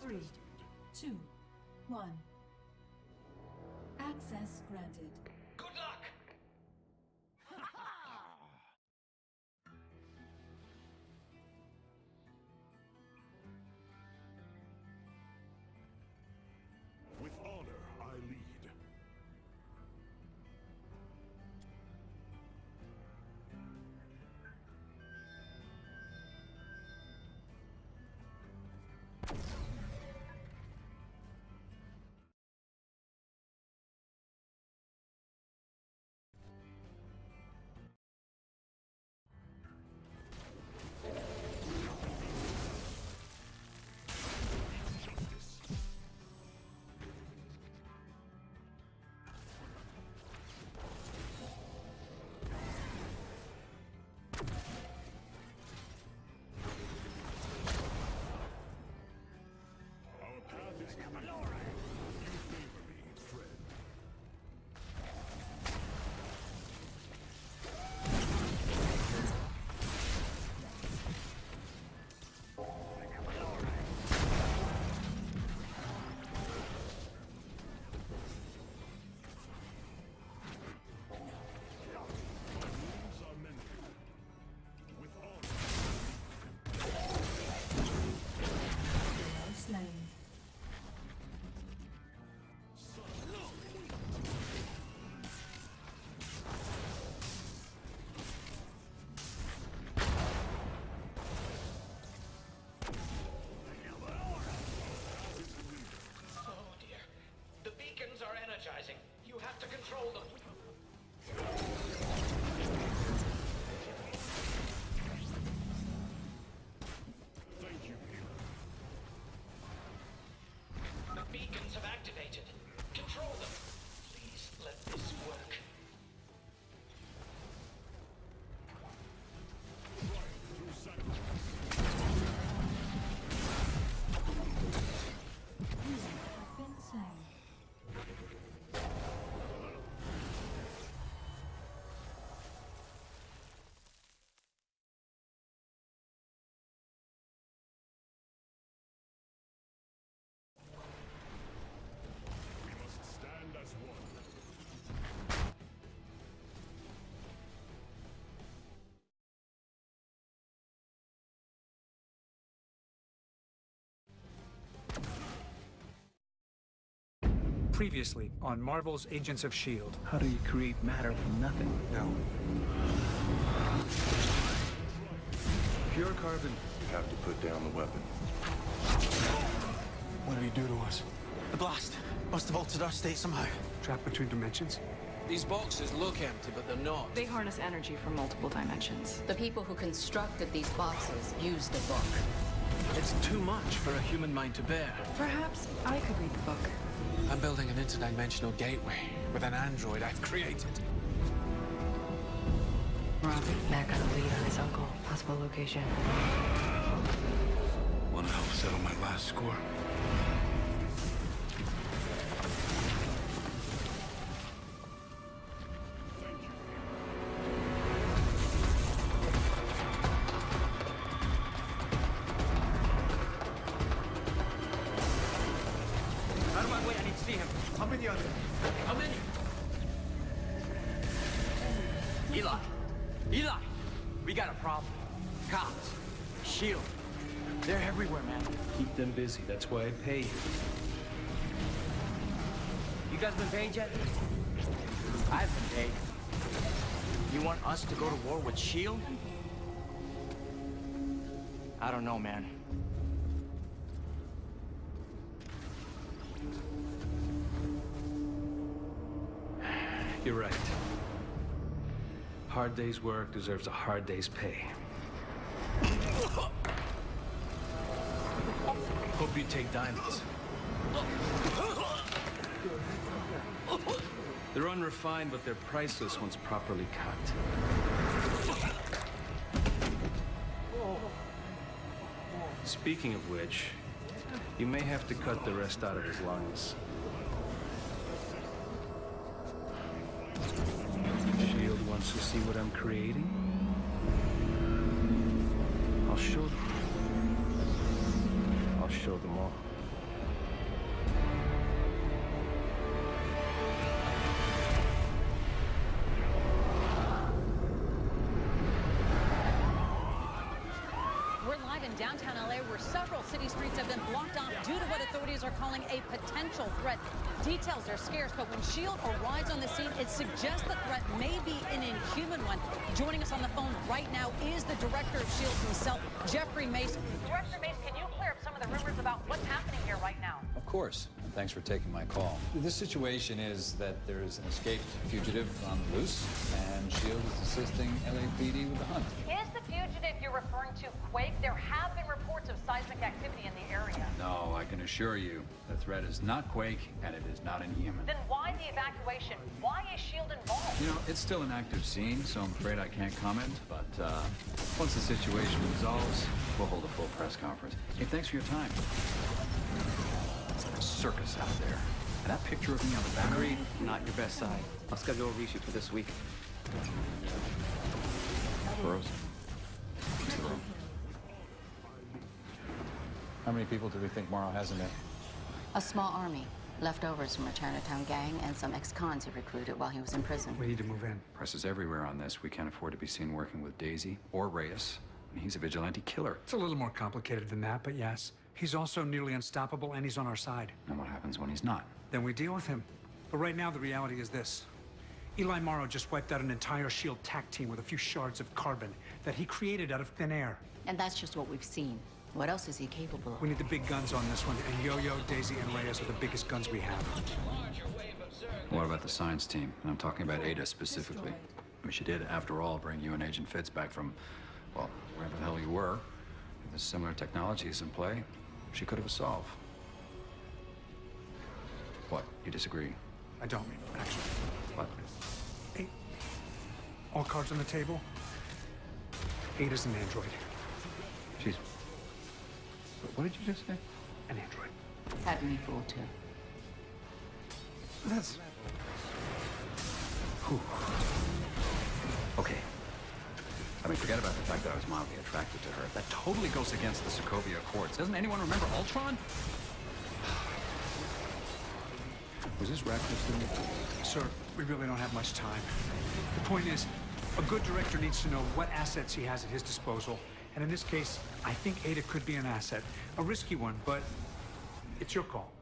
3, 2, 1. Access granted. Good luck! With honor, I lead. Our path is clear. You favor me, friend. Wounds are mended. With honor. Slain. Oh dear. The beacons are energizing. You have to control them. Thank you, hero. The beacons have activated. Control them. Please let this work. Triumph through sacrifice. Have been slain. We must stand as one. Previously on Marvel's Agents of S.H.I.E.L.D. How do you create matter from nothing? No. Pure carbon. You have to put down the weapon. What did he do to us? The blast must have altered our state somehow. Trapped between dimensions. These boxes look empty, but they're not. They harness energy from multiple dimensions. The people who constructed these boxes used a book. It's too much for a human mind to bear. Perhaps I could read the book. I'm building an interdimensional gateway with an android I've created. Robert, Matt got a lead on his uncle. Possible location. Want to help settle my last score? Out of my way, I need to see him. I'm with you. Come in. Eli. Eli! We got a problem. Cops. S.H.I.E.L.D. They're everywhere, man. Keep them busy. That's why I pay you. You guys been paid yet? I've been paid. You want us to go to war with S.H.I.E.L.D.? I don't know, man. You're right. Hard day's work deserves a hard day's pay. Hope you take diamonds. They're unrefined, but they're priceless once properly cut. Speaking of which, you may have to cut the rest out of his lungs. S.H.I.E.L.D. wants to see what I'm creating. I'll show them. I'll show them all. downtown LA, where several city streets have been blocked off due to what authorities are calling a potential threat. Details are scarce, but when S.H.I.E.L.D. arrives on the scene, it suggests the threat may be an inhuman one. Joining us on the phone right now is the director of S.H.I.E.L.D. himself, Jeffrey Mace. Director Mace, can you clear up some of the rumors about what's happening here right now? Of course, and thanks for taking my call. The situation is that there is an escaped fugitive on the loose, and S.H.I.E.L.D. is assisting LAPD with the hunt. Is the fugitive you're referring to Quake? There have been reports of seismic activity in the area. No, I can assure you, the threat is not Quake, and it is not inhuman. Then why the evacuation? Why is S.H.I.E.L.D. involved? You know, it's still an active scene, so I'm afraid I can't comment, but once the situation resolves, we'll hold a full press conference. Hey, thanks for your time. It's like a circus out there. And that picture of me on the back. Agreed. Not your best side. I'll schedule a reshoot for this week. Burroughs. How many people do we think Morrow has in there? A small army. Leftovers from a Chinatown gang and some ex-cons he recruited while he was in prison. We need to move in. Press is everywhere on this. We can't afford to be seen working with Daisy or Reyes. And he's a vigilante killer. It's a little more complicated than that, but yes. He's also nearly unstoppable, and he's on our side. And what happens when he's not? Then we deal with him. But right now, the reality is this. Eli Morrow just wiped out an entire S.H.I.E.L.D. tac team with a few shards of carbon that he created out of thin air. And that's just what we've seen. What else is he capable of? We need the big guns on this one, and Yo-Yo, Daisy, and Reyes are the biggest guns we have. What about the science team? And I'm talking about Ada specifically. I mean, she did, after all, bring you and Agent Fitz back from, well, wherever the hell you were. If there's similar technologies in play, she could have solved. What? You disagree? I don't, actually. What? Hey, all cards on the table. Ada's an android. She's... What did you just say? An android. Had me fooled too. That's... Whew. Okay. I mean, forget about the fact that I was mildly attracted to her. That totally goes against the Sokovia Accords. Doesn't anyone remember Ultron? Was this Radcliffe's doing? Sir, we really don't have much time. The point is, a good director needs to know what assets he has at his disposal. And in this case, I think Ada could be an asset. A risky one, but it's your call.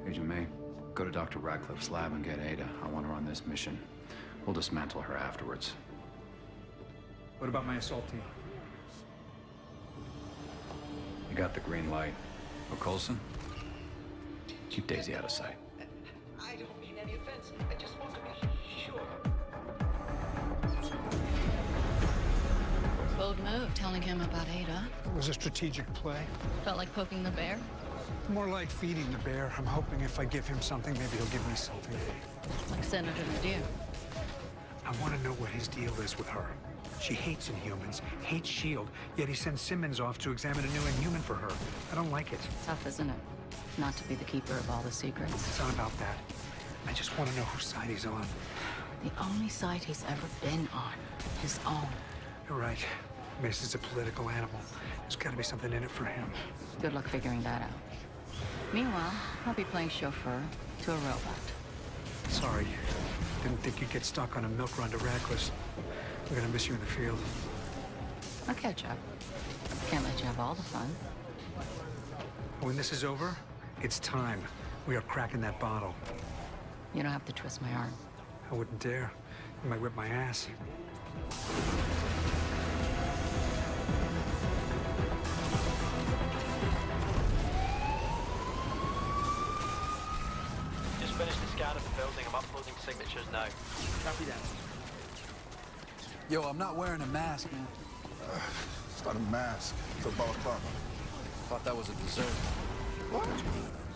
Agent May, go to Dr. Radcliffe's lab and get Ada. I want her on this mission. We'll dismantle her afterwards. What about my assault team? You got the green light. Oh, Coulson? Keep Daisy out of sight. I don't mean any offense. I just want to be sure. Bold move, telling him about Ada. It was a strategic play. Felt like poking the bear. More like feeding the bear. I'm hoping if I give him something, maybe he'll give me something. Like Senator Nadeer. I want to know what his deal is with her. She hates Inhumans, hates S.H.I.E.L.D., yet he sends Simmons off to examine a new Inhuman for her. I don't like it. Tough, isn't it? Not to be the keeper of all the secrets. It's not about that. I just want to know whose side he's on. The only side he's ever been on. His own. You're right. Mace is a political animal. There's got to be something in it for him. Good luck figuring that out. Meanwhile, I'll be playing chauffeur to a robot. Sorry. Didn't think you'd get stuck on a milk run to Radcliffe's. We're gonna miss you in the field. I'll catch up. Can't let you have all the fun. When this is over, it's time. We are cracking that bottle. You don't have to twist my arm. I wouldn't dare. You might whip my ass. Just finished the scan of the building. I'm uploading signatures now. Copy that. Yo, I'm not wearing a mask, man. It's not a mask. It's a balaclava. Thought that was a dessert. What?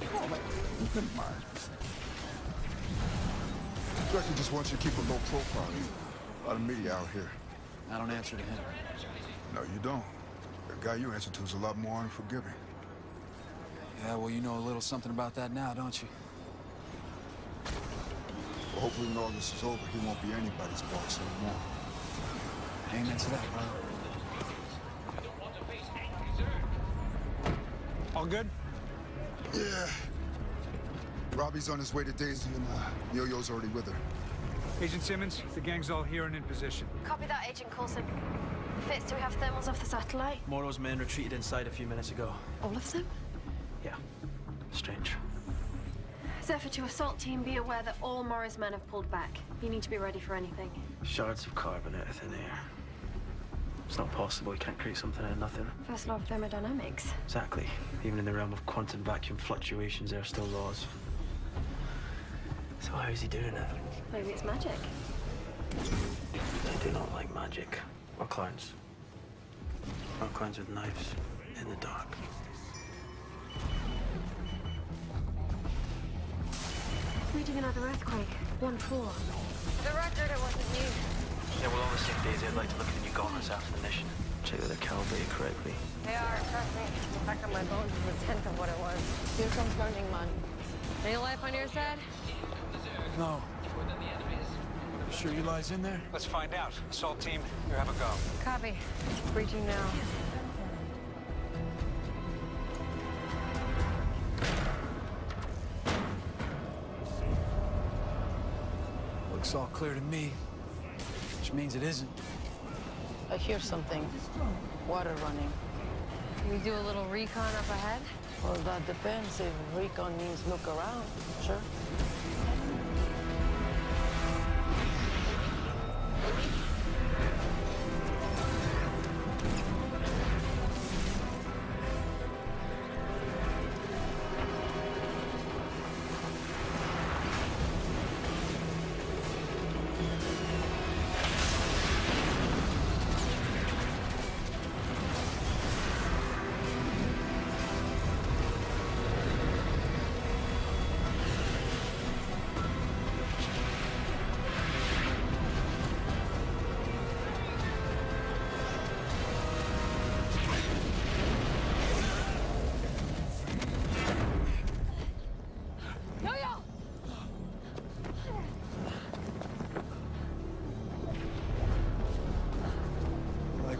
Come on, man. Never mind. Director just wants you to keep a low profile. A lot of media out here. I don't answer to him. No, you don't. The guy you answer to is a lot more unforgiving. Yeah, well, you know a little something about that now, don't you? Well, hopefully when all this is over, he won't be anybody's boss anymore. Amen to that, brother. All good? Yeah. Robbie's on his way to Daisy, and Yo-Yo's already with her. Agent Simmons, the gang's all here and in position. Copy that, Agent Coulson. Fitz, do we have thermals off the satellite? Morrow's men retreated inside a few minutes ago. All of them? Yeah. Strange. Zephyr to assault team, be aware that all Morrow's men have pulled back. You need to be ready for anything. Shards of carbon out of thin air. It's not possible. You can't create something out of nothing. First law of thermodynamics. Exactly. Even in the realm of quantum vacuum fluctuations, there are still laws. So how is he doing it? Maybe it's magic. I do not like magic. Or clowns. Or clowns with knives in the dark. Reading another earthquake. 1-4. For the record, it wasn't you. Yeah, well, on the same days, I'd like to look at the new gauntlets after the mission. Check that they're calibrated correctly. They are, trust me. The back of my bones is a tenth of what it was. Here comes Burning Man. Any life on your side? No. Sure Eli's in there? Let's find out. Assault team, you have a go. Copy. Breaching now. Looks all clear to me. Which means it isn't. I hear something. Water running. Can we do a little recon up ahead? Well, that depends. If recon means look around, sure.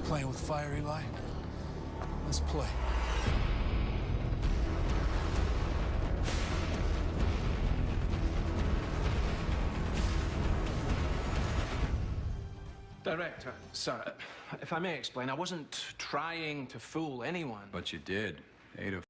Playing with fire, Eli? Let's play. Director, sir, if I may explain, I wasn't trying to fool anyone. But you did. Ada